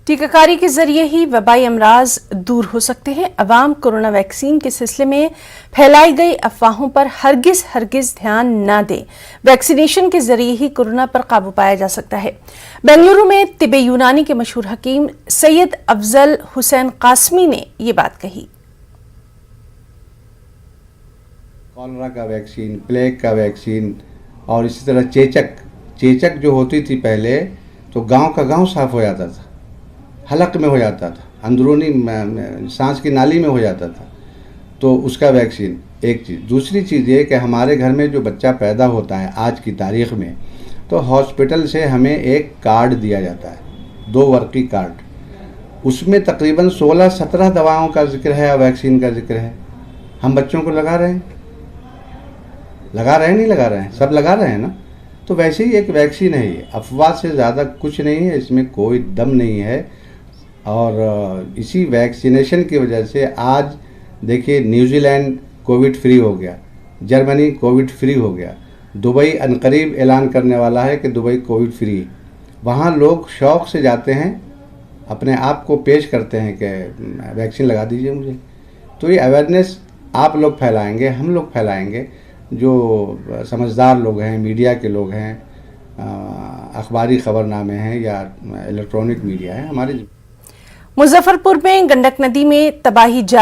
टीका कारी के जरिए ही वबाई अमराज दूर हो सकते हैं। अवाम कोरोना वैक्सीन के सिलसिले में फैलाई गई अफवाहों पर हरगिज ध्यान न दें। वैक्सीनेशन के जरिए ही कोरोना पर काबू पाया जा सकता है। बेंगलुरु में तिब्बे यूनानी के मशहूर हकीम सैयद अफजल हुसैन कासमी ने ये बात कही। कॉलरा का वैक्सीन, प्लेग का वैक्सीन और इसी तरह चेचक जो होती थी पहले, तो गांव का गांव साफ हो जाता था, हलक में हो जाता था, अंदरूनी सांस की नाली में हो जाता था। तो उसका वैक्सीन एक चीज़। दूसरी चीज़ ये कि हमारे घर में जो बच्चा पैदा होता है आज की तारीख़ में, तो हॉस्पिटल से हमें एक कार्ड दिया जाता है, 2 वर्की कार्ड। उसमें तकरीबन 16-17 दवाओं का जिक्र है और वैक्सीन का जिक्र है। हम बच्चों को लगा रहे हैं, नहीं लगा रहे हैं, सब लगा रहे हैं ना। तो वैसे ही एक वैक्सीन है ये, अफवाह से ज़्यादा कुछ नहीं है, इसमें कोई दम नहीं है। और इसी वैक्सीनेशन की वजह से आज देखिए न्यूजीलैंड कोविड फ्री हो गया, जर्मनी कोविड फ्री हो गया, दुबई अनकरीब ऐलान करने वाला है कि दुबई कोविड फ्री। वहाँ लोग शौक़ से जाते हैं, अपने आप को पेश करते हैं कि वैक्सीन लगा दीजिए मुझे। तो ये अवेयरनेस आप लोग फैलाएंगे, हम लोग फैलाएंगे, जो समझदार लोग हैं, मीडिया के लोग हैं, अखबारी खबरनामे हैं या इलेक्ट्रॉनिक मीडिया है हमारे। मुजफ्फरपुर में गंडक नदी में तबाही जारी।